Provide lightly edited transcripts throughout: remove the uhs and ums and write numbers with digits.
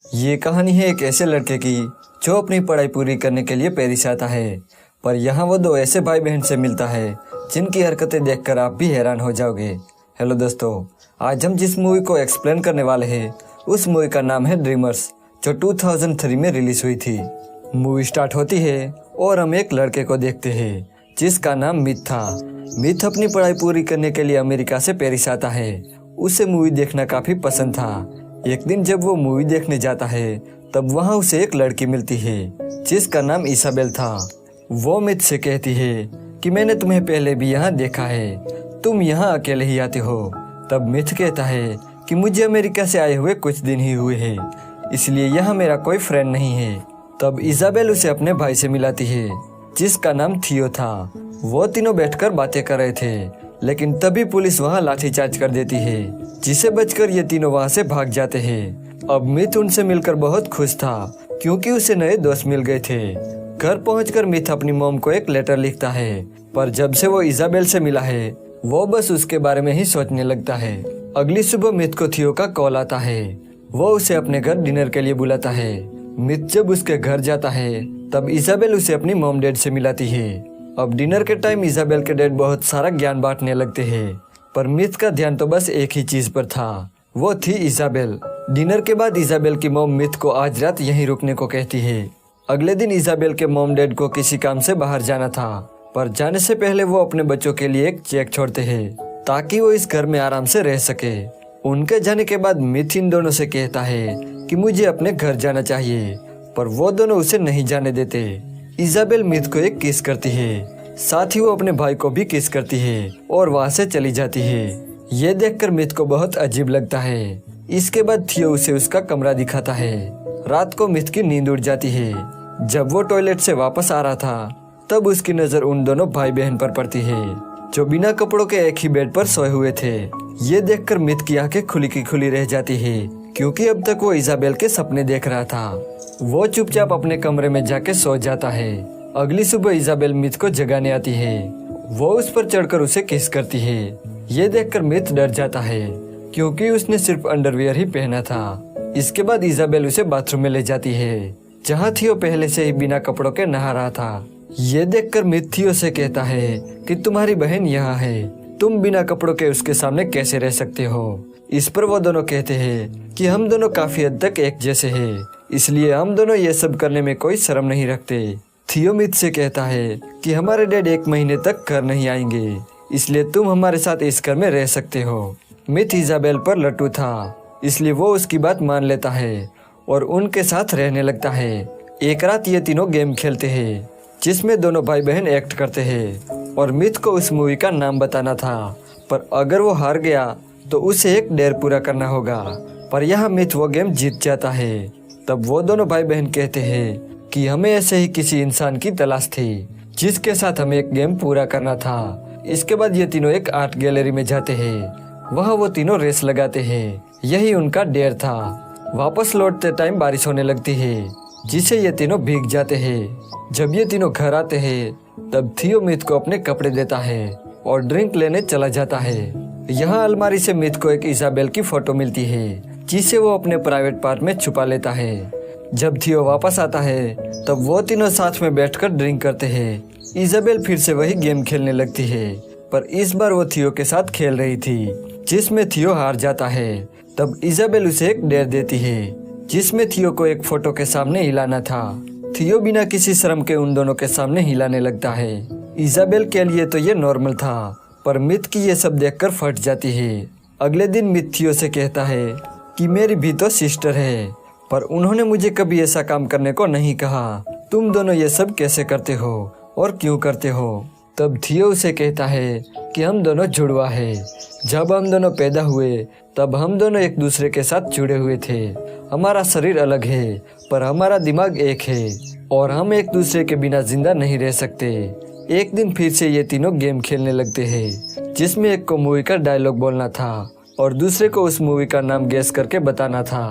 ये कहानी है एक ऐसे लड़के की जो अपनी पढ़ाई पूरी करने के लिए पेरिस आता है, पर यहाँ वो दो ऐसे भाई बहन से मिलता है जिनकी हरकतें देखकर आप भी हैरान हो जाओगे। हेलो दोस्तों, आज हम जिस मूवी को एक्सप्लेन करने वाले हैं उस मूवी का नाम है ड्रीमर्स, जो 2003 में रिलीज हुई थी। मूवी स्टार्ट होती है और हम एक लड़के को देखते हैं जिसका नाम मिथ था। मिथ अपनी पढ़ाई पूरी करने के लिए अमेरिका से पेरिस आता है। उसे मूवी देखना काफी पसंद था। एक दिन जब वो मूवी देखने जाता है तब वहाँ उसे एक लड़की मिलती है जिसका नाम इसाबेल था। वो मिथ से कहती है कि मैंने तुम्हें पहले भी यहाँ देखा है, तुम यहाँ अकेले ही आते हो। तब मिथ कहता है कि मुझे अमेरिका से आए हुए कुछ दिन ही हुए हैं, इसलिए यहाँ मेरा कोई फ्रेंड नहीं है। तब इसाबेल उसे अपने भाई से मिलाती है जिसका नाम थियो था। वो तीनों बैठकर बातें कर रहे थे, लेकिन तभी पुलिस वहाँ लाठीचार्ज कर देती है, जिसे बचकर ये तीनों वहाँ से भाग जाते हैं। अब मिथ उनसे मिलकर बहुत खुश था क्योंकि उसे नए दोस्त मिल गए थे। घर पहुंचकर मिथ अपनी मॉम को एक लेटर लिखता है, पर जब से वो इसाबेल से मिला है वो बस उसके बारे में ही सोचने लगता है। अगली सुबह मिथ को थियो का कॉल आता है। वो उसे अपने घर डिनर के लिए बुलाता है। मिथ जब उसके घर जाता है तब इसाबेल उसे अपनी मॉम डैड से मिलाती है। अब डिनर के टाइम इसाबेल के डैड बहुत सारा ज्ञान बांटने लगते हैं, पर मिथ का ध्यान तो बस एक ही चीज पर था, वो थी इसाबेल। डिनर के बाद इसाबेल की मॉम मिथ को आज रात यहीं रुकने को कहती है। अगले दिन इसाबेल के मॉम डैड को किसी काम से बाहर जाना था, पर जाने से पहले वो अपने बच्चों के लिए एक चेक छोड़ते हैं ताकि वो इस घर में आराम से रह सके। उनके जाने के बाद मिथ इन दोनों से कहता है कि मुझे अपने घर जाना चाहिए, पर वो दोनों उसे नहीं जाने देते। इसाबेल मिथ को एक किस करती है, साथ ही वो अपने भाई को भी किस करती है और वहाँ से चली जाती है। ये देखकर मिथ को बहुत अजीब लगता है। इसके बाद थियो उसे उसका कमरा दिखाता है। रात को मिथ की नींद उड़ जाती है। जब वो टॉयलेट से वापस आ रहा था तब उसकी नजर उन दोनों भाई बहन पर पड़ती है जो बिना कपड़ों के एक ही बेड पर सोए हुए थे। ये देखकर मिथ की आंखें खुली की खुली रह जाती है क्योंकि अब तक वो इसाबेल के सपने देख रहा था। वो चुपचाप अपने कमरे में जाके सो जाता है। अगली सुबह इसाबेल मिथ को जगाने आती है। वो उस पर चढ़कर उसे किस करती है। ये देखकर मिथ डर जाता है क्योंकि उसने सिर्फ अंडरवियर ही पहना था। इसके बाद इसाबेल उसे बाथरूम में ले जाती है जहाँ थियो पहले से ही बिना कपड़ों के नहा रहा था। ये देखकर मिथ थियो से कहता है कि तुम्हारी बहन यहाँ है, तुम बिना कपड़ों के उसके सामने कैसे रह सकते हो। इस पर वो दोनों कहते हैं कि हम दोनों काफी हद तक एक जैसे हैं, इसलिए हम दोनों ये सब करने में कोई शर्म नहीं रखते। थियो मिथ से कहता है कि हमारे डैड 1 महीने तक घर नहीं आएंगे, इसलिए तुम हमारे साथ इस घर में रह सकते हो। मिथ इसाबेल पर लट्टू था, इसलिए वो उसकी बात मान लेता है और उनके साथ रहने लगता है। एक रात ये तीनों गेम खेलते हैं जिसमें दोनों भाई बहन एक्ट करते हैं और मिथ को उस मूवी का नाम बताना था, पर अगर वो हार गया तो उसे एक डेयर पूरा करना होगा। पर यहाँ मिथ वो गेम जीत जाता है। तब वो दोनों भाई बहन कहते हैं कि हमें ऐसे ही किसी इंसान की तलाश थी जिसके साथ हमें एक गेम पूरा करना था। इसके बाद ये तीनों एक आर्ट गैलरी में जाते हैं। वहाँ वो तीनों रेस लगाते हैं, यही उनका डेयर था। वापस लौटते टाइम बारिश होने लगती है जिससे ये तीनों भीग जाते हैं। जब ये तीनों घर आते हैं तब थियो मिथ को अपने कपड़े देता है और ड्रिंक लेने चला जाता है। यहाँ अलमारी से मिथ को एक इसाबेल की फोटो मिलती है जिसे वो अपने प्राइवेट पार्ट में छुपा लेता है। जब थियो वापस आता है तब वो तीनों साथ में बैठकर ड्रिंक करते हैं। इसाबेल फिर से वही गेम खेलने लगती है, पर इस बार वो थियो के साथ खेल रही थी जिसमें थियो हार जाता है। तब इसाबेल उसे एक डेयर देती है जिसमें थियो को एक फोटो के सामने हिलाना था। थियो बिना किसी शर्म के उन दोनों के सामने हिलाने लगता है। इसाबेल के लिए तो ये नॉर्मल था, पर मिथ की ये सब देखकर फट जाती है। अगले दिन मिथ थियो से कहता है कि मेरी भी तो सिस्टर है, पर उन्होंने मुझे कभी ऐसा काम करने को नहीं कहा। तुम दोनों ये सब कैसे करते हो और क्यों करते हो। तब थियो उसे कहता है कि हम दोनों जुड़वा है। जब हम दोनों पैदा हुए तब हम दोनों एक दूसरे के साथ जुड़े हुए थे। हमारा शरीर अलग है पर हमारा दिमाग एक है और हम एक दूसरे के बिना जिंदा नहीं रह सकते। एक दिन फिर से ये तीनों गेम खेलने लगते हैं जिसमें एक को मूवी का डायलॉग बोलना था और दूसरे को उस मूवी का नाम गेस करके बताना था।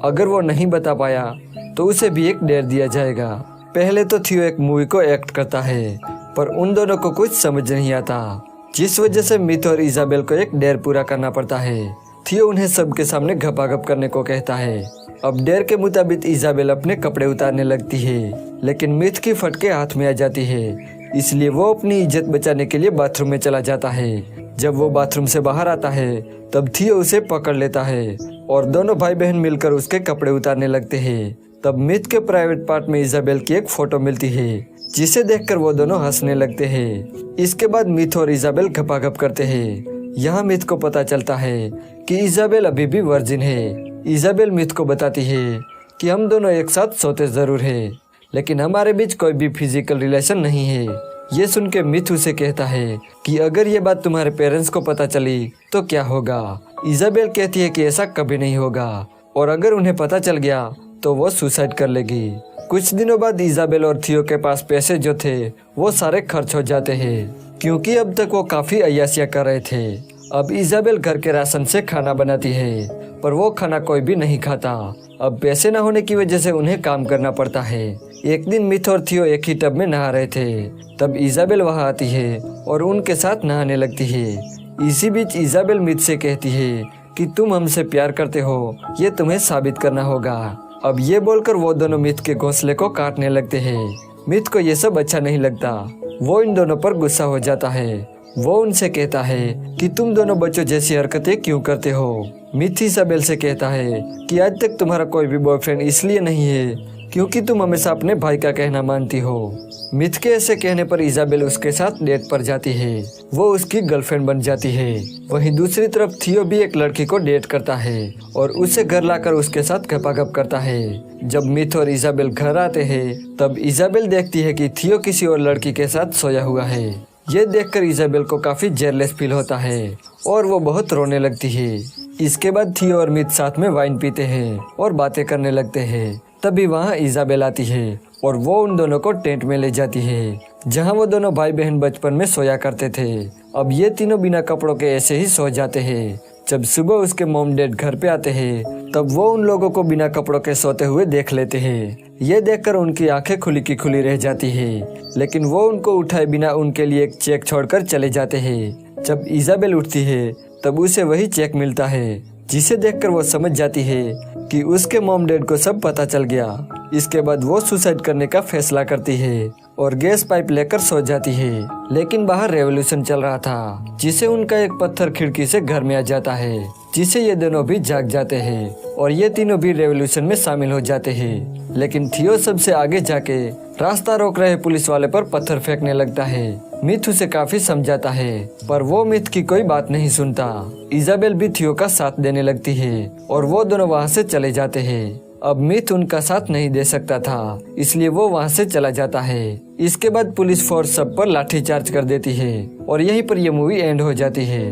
अगर वो नहीं बता पाया तो उसे भी एक डेयर दिया जाएगा। पहले तो थियो एक मूवी को एक्ट करता है, पर उन दोनों को कुछ समझ नहीं आता, जिस वजह से मिथ और इसाबेल को एक डेयर पूरा करना पड़ता है। थियो उन्हें सबके सामने घपाघप करने को कहता है। अब डेर के मुताबिक इजाबेल अपने कपड़े उतारने लगती है, लेकिन मिथ की फटके हाथ में आ जाती है। इसलिए वो अपनी इज्जत बचाने के लिए बाथरूम में चला जाता है। जब वो बाथरूम से बाहर आता है तब थियो उसे पकड़ लेता है और दोनों भाई बहन मिलकर उसके कपड़े उतारने लगते हैं। तब मिथ के प्राइवेट पार्ट में इजाबेल की एक फोटो मिलती है, जिसे देखकर वो दोनों हंसने लगते हैं। इसके बाद मिथ और इजाबेल गपागप करते हैं। यहाँ मिथ को पता चलता है कि इजाबेल अभी भी वर्जिन है। इजाबेल मिथ को बताती है कि हम दोनों एक साथ सोते जरूर है, लेकिन हमारे बीच कोई भी फिजिकल रिलेशन नहीं है। ये सुन के मिथ उसे कहता है कि अगर ये बात तुम्हारे पेरेंट्स को पता चली तो क्या होगा। इजाबेल कहती है कि ऐसा कभी नहीं होगा, और अगर उन्हें पता चल गया तो वो सुसाइड कर लेगी। कुछ दिनों बाद इजाबेल और थियो के पास पैसे जो थे वो सारे खर्च हो जाते हैं, क्योंकि अब तक वो काफी अय्याशियां कर रहे थे। अब इजाबेल घर के राशन से खाना बनाती है, पर वो खाना कोई भी नहीं खाता। अब पैसे न होने की वजह से उन्हें काम करना पड़ता है। एक दिन मिथ और थियो एक ही टब में नहा रहे थे, तब इजाबेल वहां आती है और उनके साथ नहाने लगती है। इसी बीच इजाबेल मिथ से कहती है कि तुम हमसे प्यार करते हो, ये तुम्हें साबित करना होगा। अब ये बोलकर वो दोनों मिथ के घोंसले को काटने लगते हैं। मिथ को ये सब अच्छा नहीं लगता, वो इन दोनों पर गुस्सा हो जाता है। वो उनसे कहता है कि तुम दोनों बच्चों जैसी हरकतें क्यों करते हो। मिथ इजाबेल से कहता है कि आज तक तुम्हारा कोई भी बॉयफ्रेंड इसलिए नहीं है क्योंकि तुम हमेशा अपने भाई का कहना मानती हो। मिथ के ऐसे कहने पर इजाबेल उसके साथ डेट पर जाती है, वो उसकी गर्लफ्रेंड बन जाती है। वहीं दूसरी तरफ थियो भी एक लड़की को डेट करता है और उसे घर लाकर उसके साथ गपागप करता है। जब मिथ और इजाबेल घर आते हैं तब इजाबेल देखती है कि थियो किसी और लड़की के साथ सोया हुआ है। ये देखकर इजाबेल को काफी जेलस फील होता है और वो बहुत रोने लगती है। इसके बाद थियो और मिथ साथ में वाइन पीते हैं और बातें करने लगते हैं। तभी वहाँ इजाबेल आती है और वो उन दोनों को टेंट में ले जाती है, जहाँ वो दोनों भाई बहन बचपन में सोया करते थे। अब ये तीनों बिना कपड़ों के ऐसे ही सो जाते हैं। जब सुबह उसके मॉम डैड घर पे आते हैं तब वो उन लोगों को बिना कपड़ों के सोते हुए देख लेते हैं। ये देखकर उनकी आंखें खुली की खुली रह जाती है, लेकिन वो उनको उठाए बिना उनके लिए एक चेक छोड़कर चले जाते हैं। जब इजाबेल उठती है तब उसे वही चेक मिलता है, जिसे देखकर वो समझ जाती है कि उसके मॉम डैड को सब पता चल गया। इसके बाद वो सुसाइड करने का फैसला करती है और गैस पाइप लेकर सो जाती है। लेकिन बाहर रेवोल्यूशन चल रहा था, जिसे उनका एक पत्थर खिड़की से घर में आ जाता है, जिसे ये दोनों भी जाग जाते हैं और ये तीनों भी रेवोल्यूशन में शामिल हो जाते हैं। लेकिन थियो सबसे आगे जाके रास्ता रोक रहे पुलिस वाले पर पत्थर फेंकने लगता है। मिथ उसे काफी समझाता है, पर वो मिथ की कोई बात नहीं सुनता। इजाबेल भी थियो का साथ देने लगती है और वो दोनों वहाँ से चले जाते हैं। अब मिथ उनका साथ नहीं दे सकता था, इसलिए वो वहाँ से चला जाता है। इसके बाद पुलिस फोर्स सब पर लाठीचार्ज कर देती है और यहीं पर यह मूवी एंड हो जाती है।